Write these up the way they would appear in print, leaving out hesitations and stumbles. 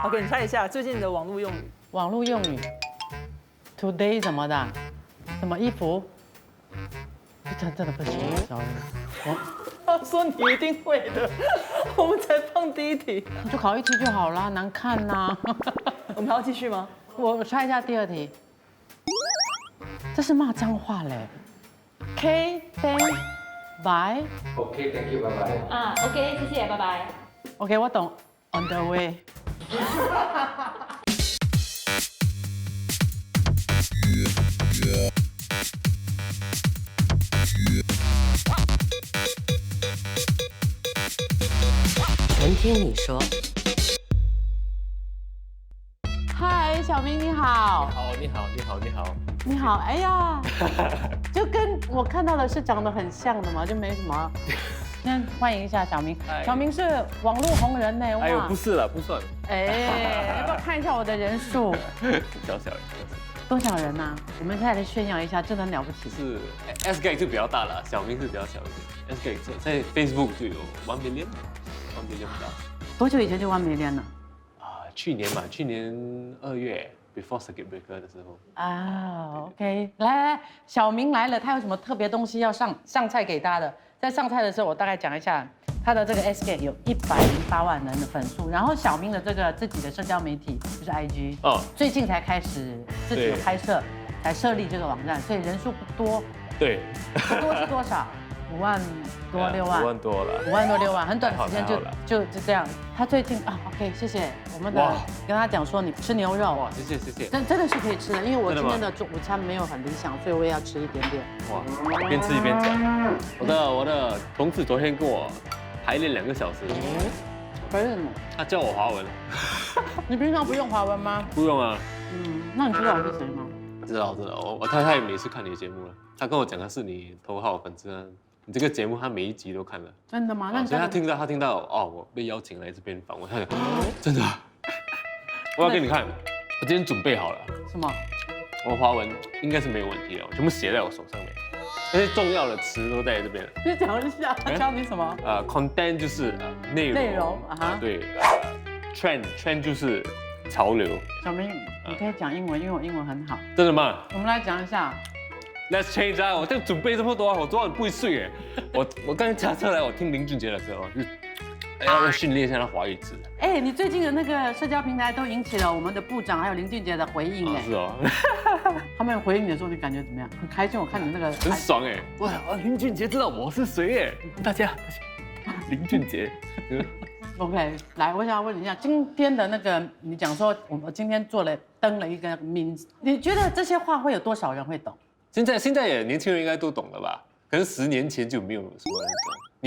好，给你猜一下最近的网络用语。网络用语，today 什么的，什么衣服，真的不行，他说你一定会的，我们才放第一题。你就考一题就好啦，难看呐。我们还要继续吗？我猜一下第二题，这是骂脏话嘞。K thank bye。 OK thank you bye bye。啊，OK，谢谢，拜拜。OK， 我懂 on the way。全听你说。嗨，小明你好。好，你好，你好，你好。你好，哎呀，就跟我看到的是长得很像的嘛，就没什么。那欢迎一下小明，嗨小明是网络红人呢，哇！哎呦，不是了，不算。哎，要不要看一下我的人数？小小的，多少人呐？我们现在来炫耀一下，真的很了不起。是 S Gag 就比较大了，小明是比较小一点。S Gag 在 Facebook 就有1 million，1 million 不到。多久以前就1 million 了？去年嘛，去年2月 before Circuit Breaker 的时候。啊，OK，来，小明来了，他有什么特别东西要上菜给他的？在上菜的时候，我大概讲一下他的这个 SK 有108万人的粉丝，然后小明的这个自己的社交媒体就是 IG，最近才开始自己有拍摄，才设立这个网站，所以人数不多。对，不多是多少？5万多6万。5万多了。 5万多6万，很短的时间还好啦就这样。他最近OK， 谢谢我们的，跟他讲说你吃牛肉。哇，谢谢。真的是可以吃的，因为我今天的真午餐没有很理想，所以我也要吃一点点。哇，一边吃一边讲。我的同事昨天跟我排练2个小时，排练什么？他教我华文。你平常不用华文吗？不用啊。那你知道我是谁吗？知道，我太太每次看你的节目了，她跟我讲的是你头号粉丝啊。你这个节目她每一集都看了。真的吗？那所以她听到我被邀请来这边访问，她讲真的，我要给你看，我今天准备好了。什么？我华文应该是没有问题的，我全部写在我手上面，那些重要的词都在这边。你讲一下，他教你什么？content 就是内容啊，对，trend 就是潮流。小明，你可以讲英文，因为我英文很好。真的吗？我们来讲一下。Let's change 啊！我这准备这么多啊，我昨晚不会睡哎。我刚才驾车来，我听林俊杰的歌哦，就要训练一下他华语字。哎，你最近的那个社交平台都引起了我们的部长还有林俊杰的回应哎。是哦。他们回应你的时候，你感觉怎么样？很开心，我看你那个很爽哎！哇，林俊杰知道我是谁哎！大家，林俊杰。OK， 来，我想要问你一下，今天的那个你讲说，我今天登了一个名，你觉得这些话会有多少人会懂？现在也年轻人应该都懂了吧？可能10年前就没有什么人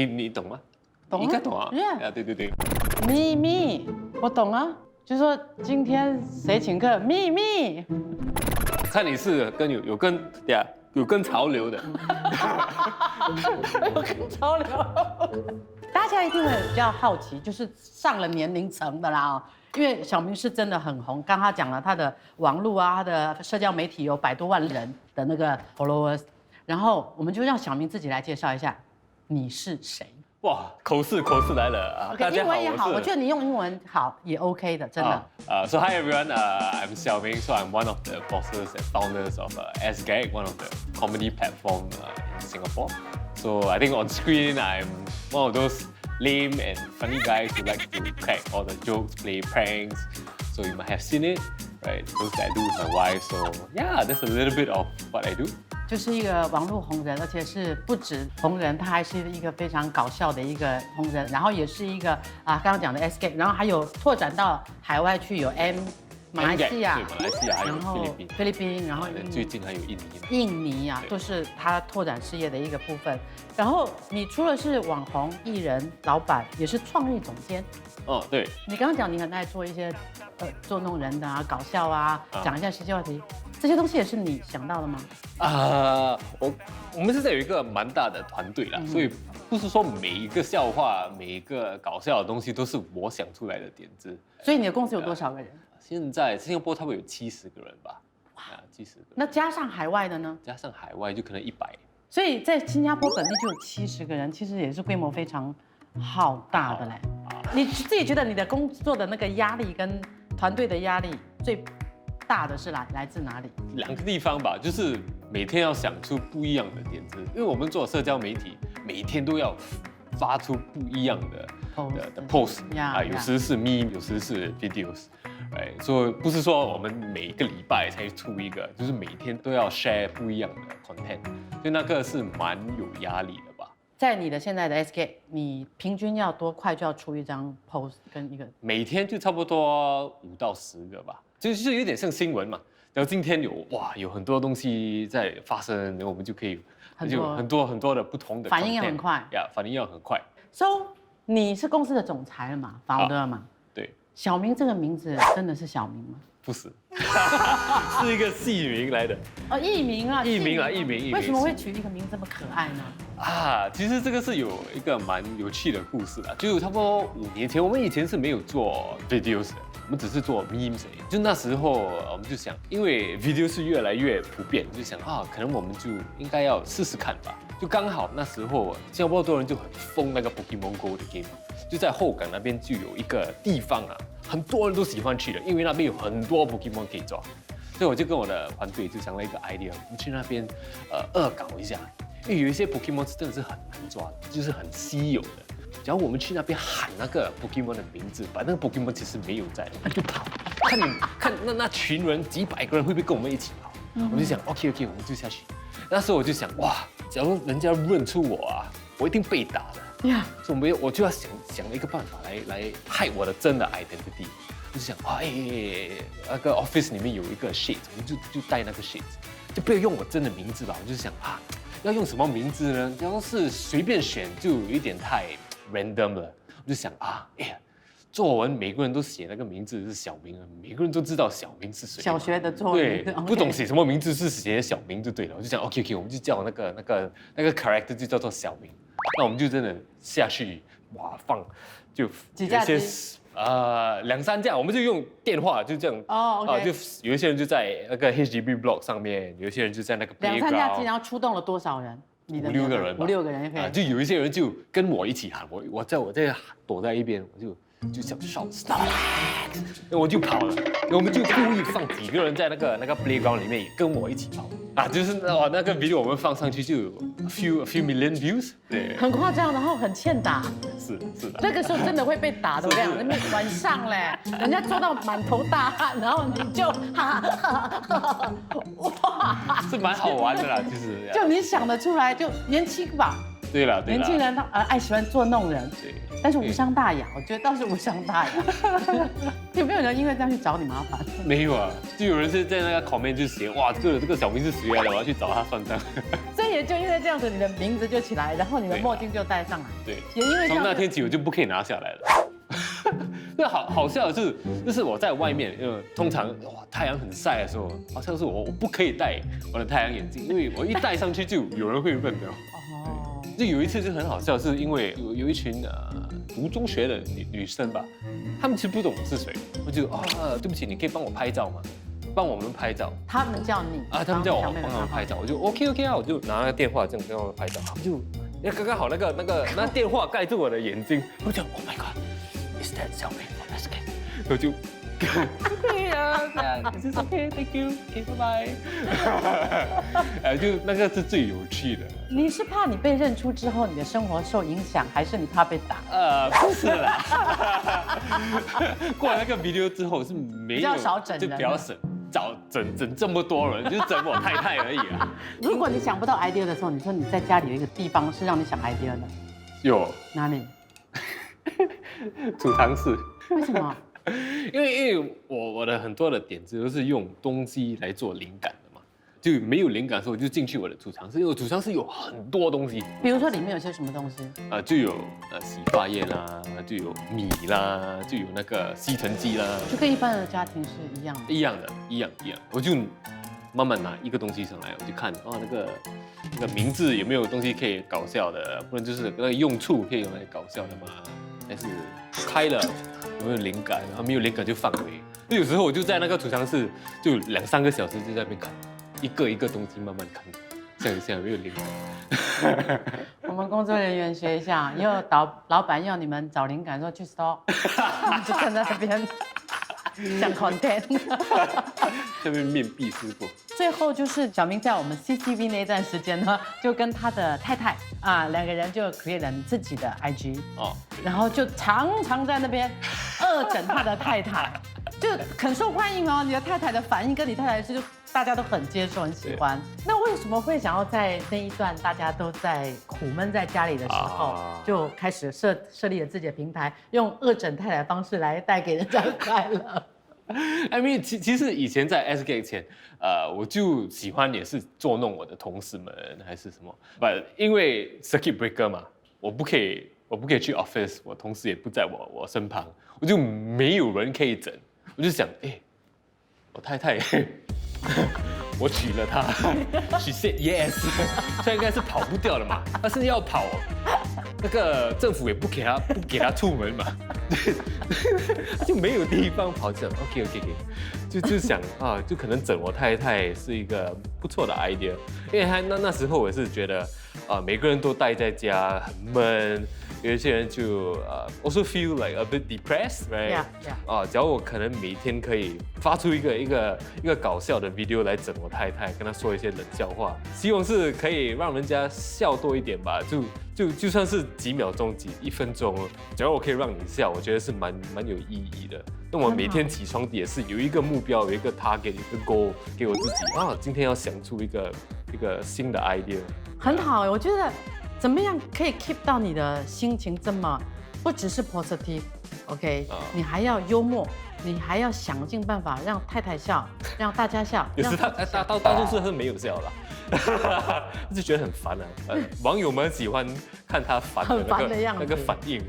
懂。你懂吗？懂，应该懂啊。啊，对。秘密，我懂啊。就说今天谁请客？秘密。看你是有跟潮流的。有跟潮流。大家一定会比较好奇，就是上了年龄层的啦因为小明是真的很红，刚他讲了他的网络啊，他的社交媒体有100多万人的那个 followers， 然后我们就让小明自己来介绍一下你是谁。哇，口试来了啊！ OK， 英文也好，我觉得你用英文好也 OK 的，真的。So hi everyone, I'm Xiaoming. So I'm one of the bosses and founders of SGag, one of the comedy platform in Singapore. So I think on screen I'm one of those lame and funny guys who like to crack all the jokes, play pranks. So you might have seen it, right? Those that I do with my wife. So yeah, that's a little bit of what I do. 就是一个网络红人，而且是不止红人，他还是一个非常搞笑的一个红人，然后也是一个刚刚讲的 SK， 然后还有拓展到海外去，有马来西亚，还有菲律宾，然后最近还有印尼啊，都是他拓展事业的一个部分。然后你除了是网红、艺人、老板，也是创意总监。对。你刚刚讲你很爱做一些捉弄人的搞笑啊，讲一下时事话题，这些东西也是你想到的吗？我们现在有一个蛮大的团队啦，所以不是说每一个笑话、每一个搞笑的东西都是我想出来的点子。所以你的公司有多少个人？现在新加坡差不多有70个人吧。哇，70个。那加上海外的呢？加上海外就可能100。所以在新加坡本地就有70个人，其实也是规模非常浩大的嘞。你自己觉得你的工作的那个压力跟团队的压力最大的是来自哪里？两个地方吧，就是每天要想出不一样的点子，因为我们做社交媒体，每天都要发出不一样的 post 有时是 meme， 有时是 videos， 所以不是说我们每个礼拜才出一个，就是每天都要 share 不一样的 content， 所以那个是蛮有压力的吧。在你的现在的 SK， 你平均要多快就要出一张 post 跟一个？每天就差不多5到10个吧，就是有点像新闻嘛。然后今天有很多东西在发生，然后我们就可以很多的不同的 content， 反应要很快反应要很快。So 你是公司的总裁了嘛 ，founder 嘛？对。小明这个名字真的是小明吗？不是，是一个戏名来的。哦，艺名啊，艺名。为什么会取一个名这么可爱呢？其实这个是有一个蛮有趣的故事的，就差不多5年前，我们以前是没有做 videos 的，我们只是做 memes。就那时候我们就想，因为 video 是越来越普遍，就想可能我们就应该要试试看吧。就刚好那时候新加坡多人就很疯那个 Pokemon Go 的 game， 就在后港那边就有一个地方很多人都喜欢去的，因为那边有很多 Pokemon 可以抓，所以我就跟我的团队就想了一个 idea， 我们去那边恶搞一下，因为有一些 Pokemon 真的是很难抓的，就是很稀有的。只要我们去那边喊那个 Pokemon 的名字，把那个 Pokemon 其实没有在，他就跑，看那群人几百个人会不会跟我们一起跑？我就想 OK， 我们就下去。那时候我就想假如人家认出我一定被打的。所以我就要想了一个办法来害我的真的 identity。我就想那个 office 里面有一个 sheet， 我们就带那个 sheet， 就不要用我真的名字吧。我就想要用什么名字呢？假如是随便选，就有一点太 random 了。我就想作文每个人都写那个名字是小明每个人都知道小明是谁。小学的作文对，不懂写什么名字是写小明就对了。我就想 OK， 我们就叫那个 character 就叫做小明。那我们就真的下去放，就几架机2、3架，我们就用电话就这样就有一些人就在那个 HDB block 上面，有一些人就在那个 playground。 2、3架机，然后出动了多少人？5、6个人吧。5、6个人就有一些人就跟我一起喊，我在躲在一边，我就想 shout stop， 我就跑了，我们就故意放几个人在那个 playground 里面跟我一起跑就是那个 video 我们放上去就有 a few million views， 对，很夸张，然后很欠打，是的，那个时候真的会被打的，我跟你讲，那晚上嘞，人家做到满头大汗，然后你就是蛮好玩的啦，其实就你想得出来，就年轻吧。对了，年轻人他爱喜欢捉弄人，对，但是无伤大雅，我觉得倒是无伤大雅。有没有人因为这样去找你麻烦？没有就有人是在那个 comment 就写这个小明是谁来的，我要去找他算账。所以也就因为这样子，你的名字就起来，然后你的墨镜就戴上来。对，也因为从那天起我就不可以拿下来了。那好笑的是，就是我在外面，通常太阳很晒的时候，好像是我不可以戴我的太阳眼镜，因为我一戴上去就有人会认得。就有一次就很好笑，是因为有一群读中学的女生吧，她们其实不懂我是谁，我就对不起，你可以帮我拍照吗？帮我们拍照。他们叫你他们叫我帮他们拍照，我就 OK 我就拿那个电话这样跟他们拍照，就刚好那电话盖住我的眼睛，我就 Oh my God，is that 小明 from SK？ 我就。对呀，This is okay, thank you, okay, bye bye。就那个是最有趣的。你是怕你被认出之后，你的生活受影响，还是你怕被打？不是啦。过了那个 video 之后是没有，比较少整人，就比较省，整这么多人，就是整我太太而已啊。如果你想不到 idea 的时候，你说你在家里有一个地方是让你想 idea 的，有哪里？储藏室。为什么？因为我的很多的点子都是用东西来做灵感的嘛，就没有灵感的时候我就进去我的储藏室，因为我储藏室有很多东西。比如说里面有些什么东西？就有洗发液啦，就有米啦，就有那个吸尘机啦，就跟一般的家庭是一样的。一样。我就慢慢拿一个东西上来，我就看那个名字有没有东西可以搞笑的，不然就是那个用处可以用来搞笑的嘛，还是开了。有没有灵感？然后没有灵感就放回。就有时候我就在那个储藏室，就2、3个小时就在那边看，一个东西慢慢看，想一下有没有灵感。我们工作人员学一下，以后老板要你们找灵感的时候去 store， 就站在那边。讲 content。这边面壁思过。最后就是小明在我们 CCV 那段时间呢，就跟他的太太啊2个人就 create 了自己的 IG 哦，然后就常常在那边恶整他的太太，就很受欢迎哦。你的太太的反应跟你太太是就大家都很接受、很喜欢。那为什么会想要在那一段大家都在苦闷在家里的时候，就开始设立了自己的平台，用恶整太太的方式来带给人家快乐I mean， 其实以前在 SK 前，我就喜欢也是捉弄我的同事们还是什么，But 因为 circuit breaker 嘛，我不可以去 office， 我同事也不在我身旁，我就没有人可以整，我就想，我太太，我娶了她，she said yes， 这应该是跑不掉了嘛，但是要跑，那个政府也不给他出门嘛。就没有地方跑，这样 OK， 就想啊，就可能整我太太是一个不错的 idea， 因为那时候我是觉得每个人都待在家很闷，有一些人就also feel like a bit depressed，right？ Yeah. 假如我可能每天可以发出一个搞笑的 video 来整我太太，跟她说一些冷笑话，希望是可以让人家笑多一点吧，就算是几秒钟、1分钟，只要我可以让你笑，我觉得是蛮有意义的。那我每天起床也是有一个目标，有一个 target， 有一个 goal 给我自己今天要想出一个新的 idea， 很好我觉得怎么样可以 keep 到你的心情这么不只是 positive，OK，你还要幽默，你还要想尽办法让太太笑，让大家笑。有时大多数是没有笑啦，就觉得很烦啊。网友们喜欢看他烦的样子，那个反应。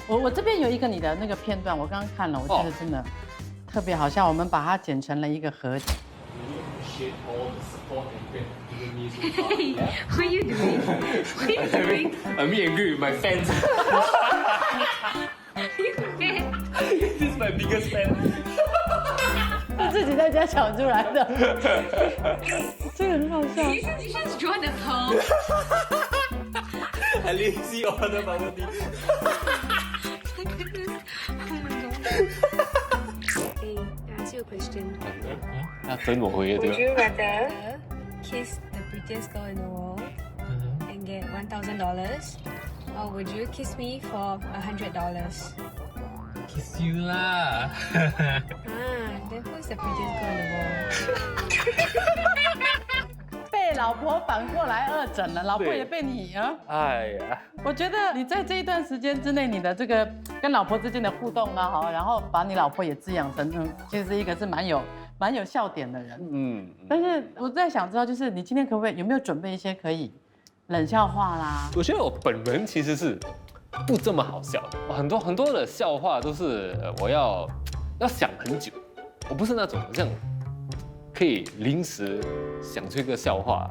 我这边有一个你的那个片段，我刚刚看了，我觉得真的特别好笑。我们把它剪成了一个合集。Hey, what are you doing? What are you doing? I'm meet and greet with my fans. This is my biggest fan. 是自己在家想出来的，这个很好笑。You should draw the hole. I lazy order bubble tea. Oh my god. Hey, I ask you a question. 要整我回对 Would 吧？ you rather kiss the prettiest girl in the world and get $1,000, or would you kiss me for $100? Kiss you 啦。Then who's the prettiest girl in the world? 被老婆反过来恶整了，老婆也被你啊。哎呀，我觉得你在这一段时间之内，你的这个跟老婆之间的互动啊，好，然后把你老婆也滋养成，其实一个是蛮有笑点的人。但是我在想知道，就是你今天可不可以有没有准备一些可以冷笑话啦？我觉得我本人其实是不这么好笑的，很多的笑话都是我要想很久，我不是那种好像可以临时想出一个笑话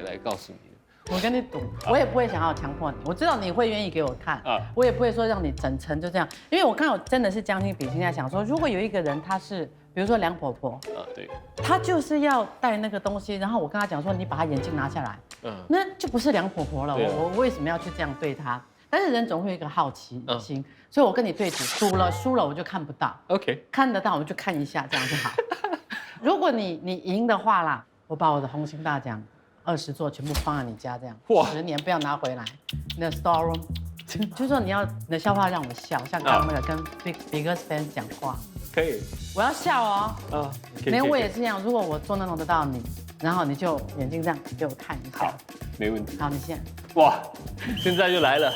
来告诉你。我跟你赌，我也不会想要强迫你。我知道你会愿意给我看，我也不会说让你整成就这样。因为我刚好真的是将心比心在想说，如果有一个人他是，比如说梁婆婆，对，她就是要带那个东西，然后我跟她讲说，你把她眼镜拿下来，那就不是梁婆婆了。我为什么要去这样对她？但是人总会有一个好奇心，所以我跟你对赌，输了我就看不到 ，OK， 看得到我就看一下，这样就好。如果你赢的话啦，我把我的红星大奖20座全部放在你家，这样10年不要拿回来。你的 store room， 就是说你的笑话让我笑，像刚刚那个跟 biggest fan 讲话，可以，我要笑哦。连我也是这样，如果我捉弄得到你，然后你就眼睛这样给我看一下。好，没问题。好，你先。哇，现在就来了。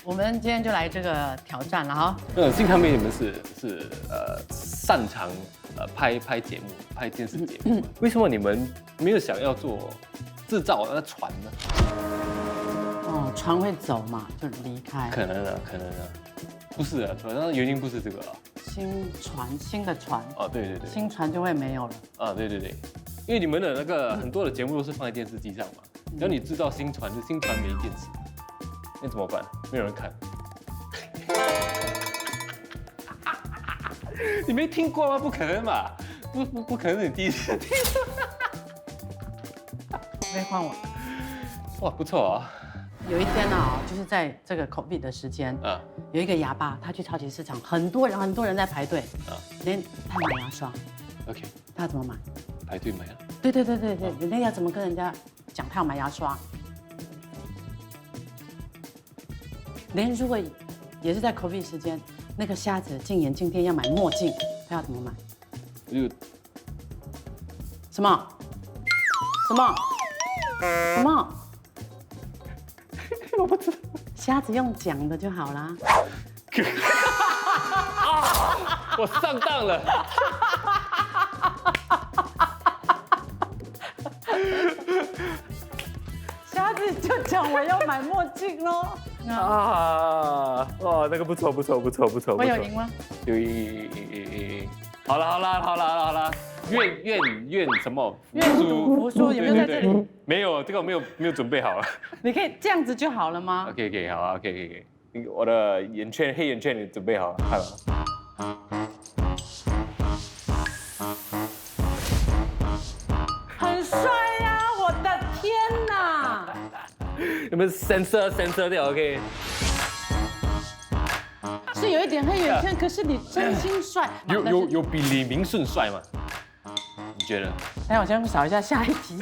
我们今天就来这个挑战了哈。新产品你们是擅长拍节目、拍电视节目，为什么你们没有想要做制造那个船呢？船会走嘛，就离开。可能啊，不是啊，反正原因不是这个啊。新的船。对，新船就会没有了。对，因为你们的那个很多的节目都是放在电视机上嘛，只要你制造新船，就新船没电池，那怎么办？没有人看。你没听过吗？不可能嘛，不可能，你第一次听。没换我。哇，不错啊。有一天啊，就是在这个 COVID 的时间，有一个哑巴，他去超级市场，很多人在排队，连他买牙刷， OK， 他怎么买？排队买啊。对，人家要怎么跟人家讲他要买牙刷？连如果也是在 COVID 时间，那个瞎子进眼镜店要买墨镜，他要怎么买？我就什么？我不知道。瞎子用讲的就好啦。我上当了。瞎子就讲我要买墨镜喽。啊，哇，那个不错。我有赢吗？有赢。好了，愿什么？愿赌服输，有没有在这里？没有，这个没有准备好了。你可以这样子就好了吗？ OK， 好啊，OK。我的黑眼圈你准备好了？好了。很帅呀！我的天哪！有没有 censor 掉 ？OK。是有一点黑眼圈，可是你真心帅。有比李明顺帅吗？你觉得？等下我先扫一下下一题。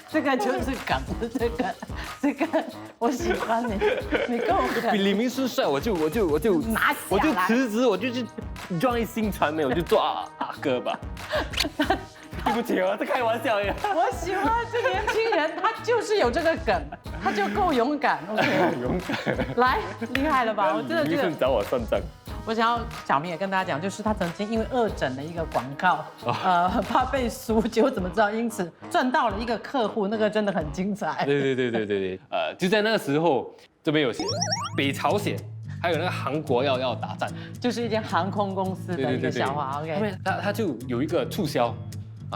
这个就是梗，这个我喜欢你，你跟我比李明顺帅，我就拿下来辞职，我就去 join 新传媒，我就做阿哥吧。对不起哦，这开玩笑呀。我喜欢这年轻人，他就是有这个梗，他就够勇敢。OK， 勇敢。来，厉害了吧？我真的觉得。找我算账。我想要小明也跟大家讲，就是他曾经因为恶整了一个广告，很怕被输，结果怎么知道？因此赚到了一个客户，那个真的很精彩。对，就在那个时候，这边有写北朝鲜，还有那个韩国要打战，就是一间航空公司的一个笑话。OK， 他就有一个促销，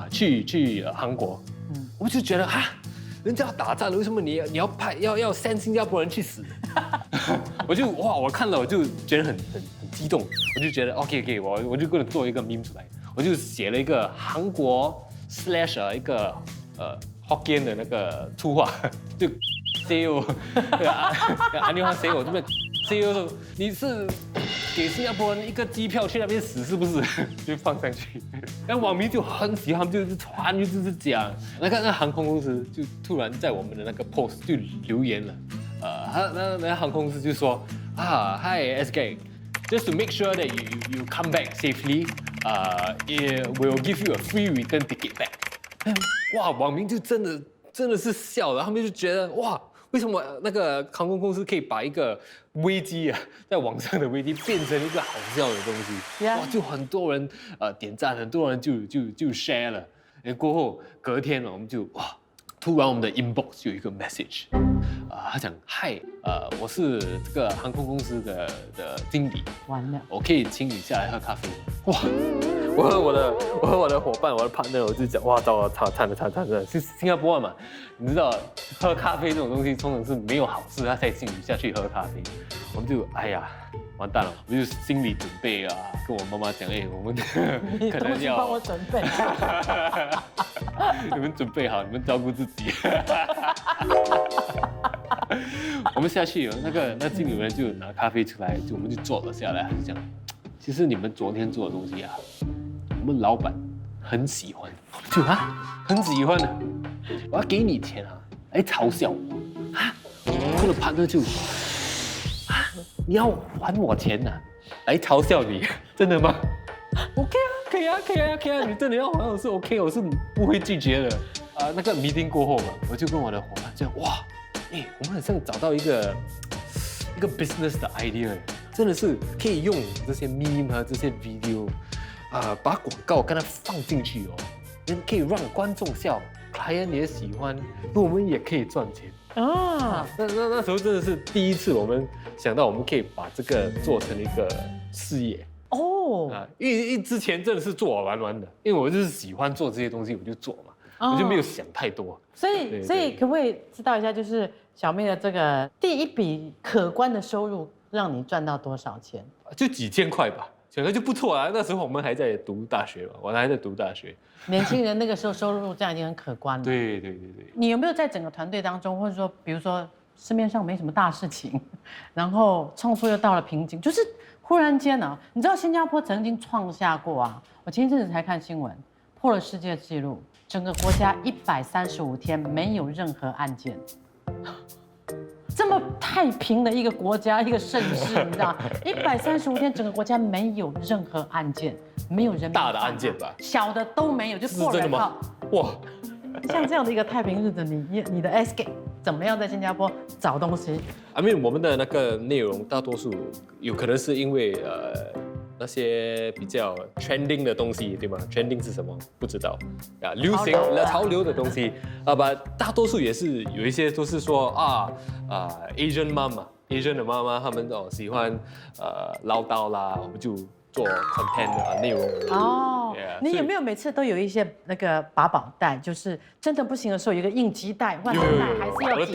去韩国，我们就觉得人家要打仗了，为什么你要派要 send 新加坡人去死？我看了我就觉得很激动，我就觉得 OK， 我就跟着做一个 meme 出来，我就写了一个韩国/一个Hokkien 的那个粗话，就 CEO， 安利话 CEO 这边 CEO 你是给新加坡人一个机票去那边死是不是？就放上去，然后网民就很喜欢，就是传就是讲那个航空公司就突然在我们的那个 post 就留言了。那航空公司就说Hi SK，just to make sure that you come back safely， we'll give you a free return ticket back。哇，网民就真的是笑了，他们就觉得哇，为什么那个航空公司可以把一个危机在网上的危机变成一个好笑的东西？哇，就很多人点赞，很多人就 share 了。过后隔天我们就哇。突然我们的 inbox 就有一个 message， 他讲 Hi， 我是这个航空公司的经理，完了，我可以请你下来喝咖啡。哇，我和我的伙伴，我的 partner， 我就讲哇，糟了，惨了，是新加坡嘛，你知道喝咖啡这种东西通常是没有好事，他才请你下去喝咖啡，我们就哎呀。完蛋了，我就心理准备跟我妈妈讲，我们可能要帮我准备，你们准备好，你们照顾自己。我们下去那经理人就拿咖啡出来，我们就坐了下来，他就讲，其实你们昨天做的东西我们老板很喜欢，就很喜欢的，我要给你钱来嘲笑我我的 partner 就。你要还我钱来嘲笑你，真的吗 ？OK 可以啊，你真的要还我是 OK， 我是不会拒绝的。那个 meeting 过后嘛，我就跟我的伙伴讲，哇，我们好像找到一个 business 的 idea， 真的是可以用这些 meme 和这些 video， 把广告跟它放进去可以让观众笑 ，client 也喜欢，我们也可以赚钱。那时候真的是第一次，我们想到我们可以把这个做成一个事业因为之前真的是做玩的，因为我就是喜欢做这些东西，我就做嘛，我就没有想太多。所以可不可以知道一下，就是小妹的这个第一笔可观的收入，让你赚到多少钱？就几千块吧，想来就不错那时候我们还在读大学嘛，我还在读大学。年轻人那个时候收入这样已经很可观了。对。你有没有在整个团队当中，或者说，比如说市面上没什么大事情，然后创作又到了瓶颈，就是忽然间呢，你知道新加坡曾经创下过啊，我前一阵子才看新闻，破了世界纪录，整个国家135天没有任何案件。这么太平的一个国家，一个盛世，你知道，135天整个国家没有任何案件，没有人大的案件吧，小的都没有，就是破真的吗？哇！像这样的一个太平日子，你的 SK 怎么样在新加坡找东西？ I mean， 我们的那个内容大多数有可能是因为那些比较 trending 的东西，对吗 ？trending 是什么？不知道啊，流行潮流的东西啊，大多数也是有一些都是说Asian mom 的妈妈，他们喜欢唠叨啦，我们就做 content 的内容。哦 Yeah， 你有没有每次都有一些那个把宝袋，就是真的不行的时候有一个应急袋、万能袋，还是要我的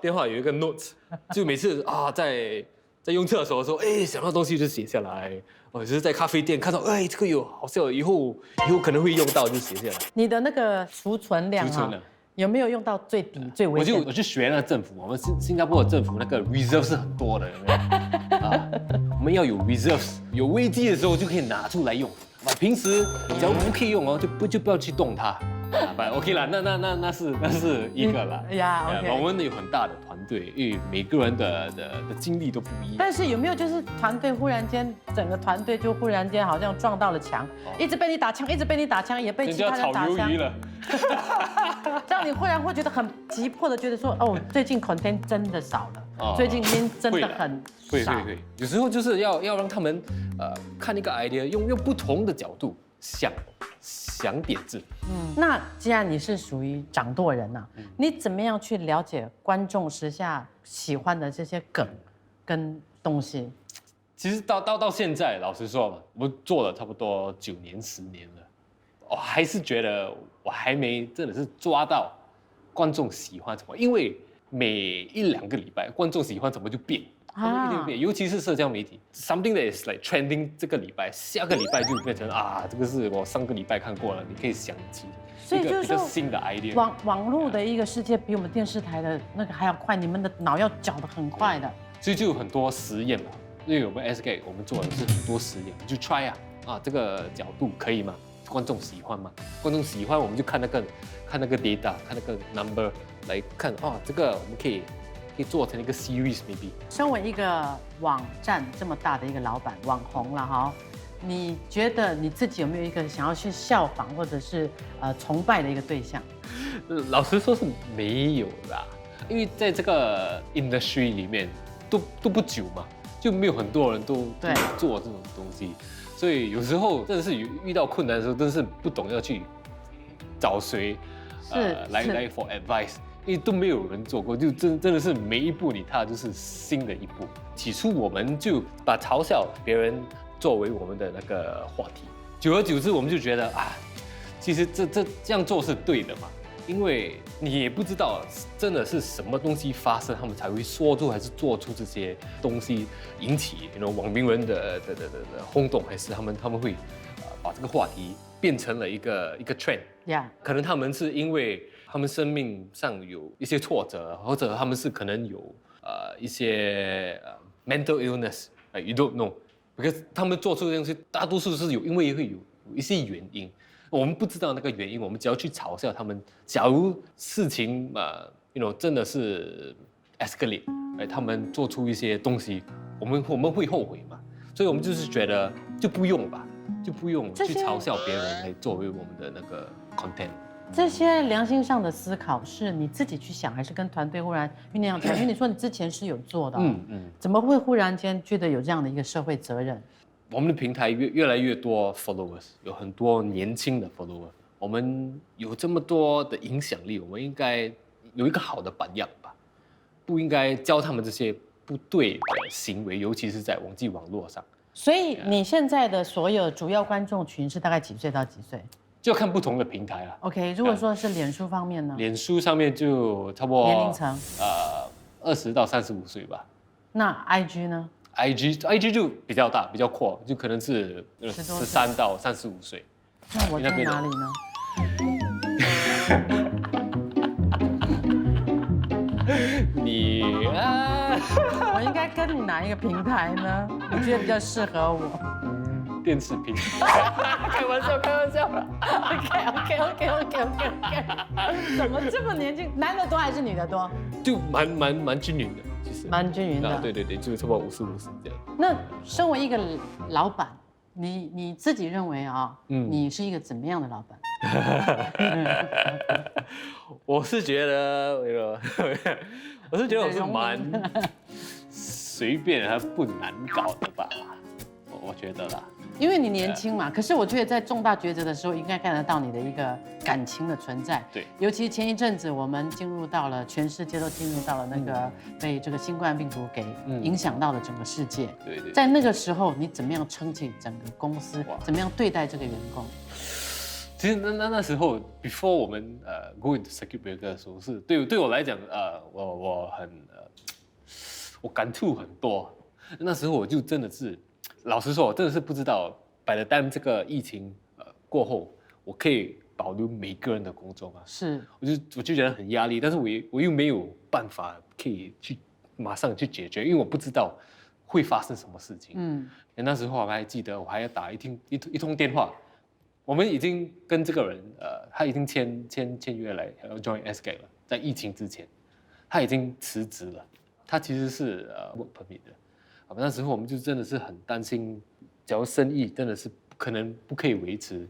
电话有一个 note， 就每次在用厕所的时候，想到东西就写下来。就是在咖啡店看到，这个有好笑，以后可能会用到，就写下来。你的那个储存量哈，有没有用到最底最危险？我去学那个政府，我们新加坡的政府那个 reserve 是很多的，有没有？我们要有 reserves， 有危机的时候就可以拿出来用。平时假如不可以用就不要去动它。OK 啦，那是一个啦。OK。我们有很大的团队，因为每个人的经历都不一样。但是有没有就是团队忽然间整个团队就忽然间好像撞到了墙，一直被你打枪，一直被你打枪，也被其他人打枪。了。让你忽然会觉得很急迫的觉得说，最近 content 真的少了，最近音真的很少。会，有时候就是要让他们看一个 idea， 用不同的角度想点子。那既然你是属于掌舵人呐，你怎么样去了解观众时下喜欢的这些梗跟东西？其实到现在，老实说嘛，我做了差不多9年10年了，我还是觉得我还没真的是抓到观众喜欢什么，因为每1-2个礼拜观众喜欢什么就变。一定变，尤其是社交媒体 ，something that is like trending 这个礼拜，下个礼拜就变成这个是我上个礼拜看过了，你可以想起所以就是说新的 idea。网络的一个世界比我们电视台的那个还要快，你们的脑要搅得很快的。所以就有很多实验嘛，因为我们 SK 我们做的是很多实验，就 try 这个角度可以吗？观众喜欢吗？观众喜欢我们就看那个 data， 看那个 number 来看这个我们可以做成一个 series maybe。身为一个网站这么大的一个老板，网红了哈，你觉得你自己有没有一个想要去效仿或者是崇拜的一个对象？老实说是没有啦，因为在这个 industry 里面都不久嘛，就没有很多人都做这种东西，所以有时候真的是遇到困难的时候，真的是不懂要去找谁来 for advice。因为都没有人做过，就真的是每一步你踏就是新的一步。起初我们就把嘲笑别人作为我们的那个话题，久而久之我们就觉得其实这样做是对的嘛，因为你也不知道真的是什么东西发生，他们才会说出还是做出这些东西，引起网民人的轰动，还是他们会把这个话题变成了一个 trend。可能他们是因为他们生命上有一些挫折，或者他们是可能有一些mental illness，you don't know，because 他们做出这东西，大多数是因为会有一些原因，我们不知道那个原因，我们只要去嘲笑他们。假如事情真的是 escalate，他们做出一些东西，我们会后悔嘛，所以我们就是觉得就不用吧，就不用去嘲笑别人来作为我们的那个 content。这些良心上的思考是你自己去想，还是跟团队忽然酝酿出来？因为你说你之前是有做的，怎么会忽然间觉得有这样的一个社会责任？我们的平台越来越多 followers， 有很多年轻的 follower， 我们有这么多的影响力，我们应该有一个好的榜样吧，不应该教他们这些不对的行为，尤其是在网络上。所以你现在的所有主要观众群是大概几岁到几岁？就看不同的平台啊。OK， 如果说是脸书方面呢？脸书上面就差不多年龄层20到35岁吧。那 IG 呢 ？IG 就比较大，比较阔，就可能是13到35岁。那我在哪里呢？你该跟你哪一个平台呢？你觉得比较适合我电视频，开玩笑，开玩笑。OK。怎么这么年轻？男的多还是女的多？就蛮均匀的，其实。蛮均匀的。对，就是差不多50-50这样。那身为一个老板，你自己认为啊，你是一个怎么样的老板？我是觉得，我是蛮随便还不难搞的吧，我觉得啦。因为你年轻嘛，可是我觉得在重大抉择的时候，应该看得到你的一个感情的存在。对，尤其前一阵子我们进入到了全世界都进入到了那个被这个新冠病毒给影响到了整个世界。对，在那个时候，你怎么样撑起整个公司？怎么样对待这个员工？其实那时候 before 我们go into circuit breaker 的时候，是对我来讲我感触很多。那时候我就真的是，老实说，我真的是不知道by the time这个疫情过后，我可以保留每个人的工作吗？是，我就觉得很压力，但是我又没有办法可以去马上去解决，因为我不知道会发生什么事情。那时候我还记得，我还要打一通电话。我们已经跟这个人，他已经签约来要 join SGAG 了，在疫情之前，他已经辞职了，他其实是work permit 的，那时候我们就真的是很担心，假如生意真的是不可以维持，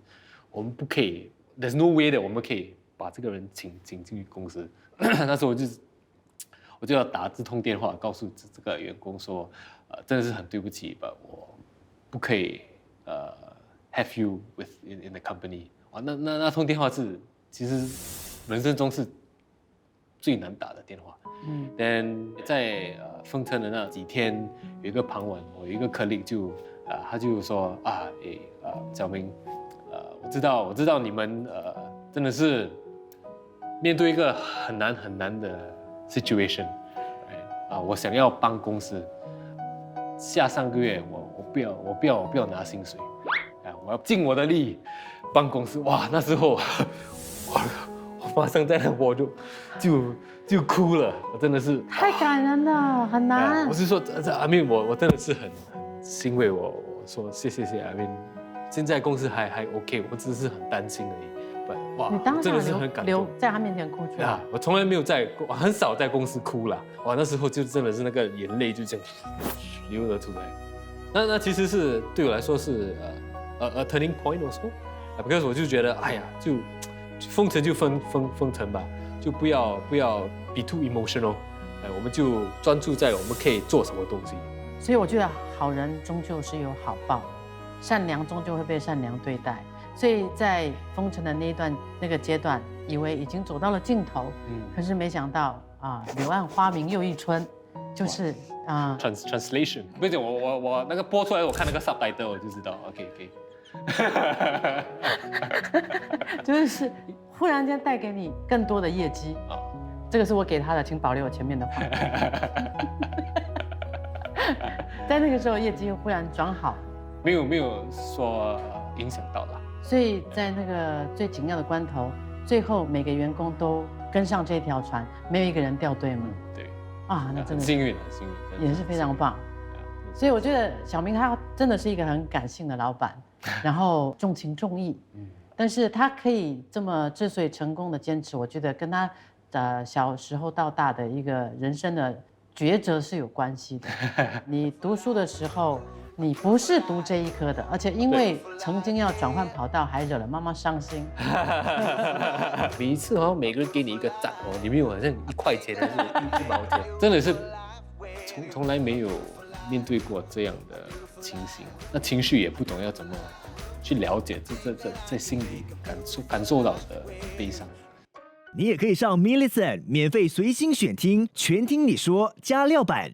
我们不可以 ，there's no way 的，我们可以把这个人请进去公司，那时候我就要打这通电话告诉这个员工说，真的是很对不起吧，我不可以have you in the company 那通电话是其实人生中是最难打的电话。但在封城的那几天，有一个傍晚，我有一个 colleague 他就说小明，我知道你们真的是面对一个很难的 situation，我想要帮公司，下上个月我不要拿薪水。我要尽我的力帮公司。哇，那时候我马上在那就哭了，我真的是太感人了，很难。我是说阿明，我真的是很欣慰，我说谢谢阿明。现在公司还 OK， 我只是很担心而已。哇，你当真的是很感动，在他面前哭出来。我从来没有很少在公司哭了。哇，那时候就真的是那个眼泪就这样流了出来。那其实是对我来说是a turning point also， because 我就觉得，哎呀，就封城就封城吧，就不要 be too emotional， 我们就专注在我们可以做什么东西。所以我觉得好人终究是有好报，善良终究会被善良对待。所以在封城的那个阶段，以为已经走到了尽头，可是没想到柳暗花明又一春，就是translation， 不是我那个播出来，我看那个 subtitle 我就知道 ，OK。就是忽然间带给你更多的业绩这个是我给他的，请保留我前面的话。在那个时候业绩忽然转好，没有说影响到了。所以在那个最紧要的关头，最后每个员工都跟上这条船，没有一个人掉队嘛。对。那真的幸运，也是非常棒。所以我觉得小明他真的是一个很感性的老板，然后重情重义，但是他可以这么之所以成功的坚持，我觉得跟他小时候到大的一个人生的抉择是有关系的。你读书的时候，你不是读这一科的，而且因为曾经要转换跑道，还惹了妈妈伤心。每一次好像每个人给你一个赞你没有好像1块钱还是1毛钱，真的是从来没有面对过这样的情形，那情绪也不懂要怎么去了解，这在心里感受到的悲伤。你也可以上 Millicent 免费随心选听，全听你说加料版。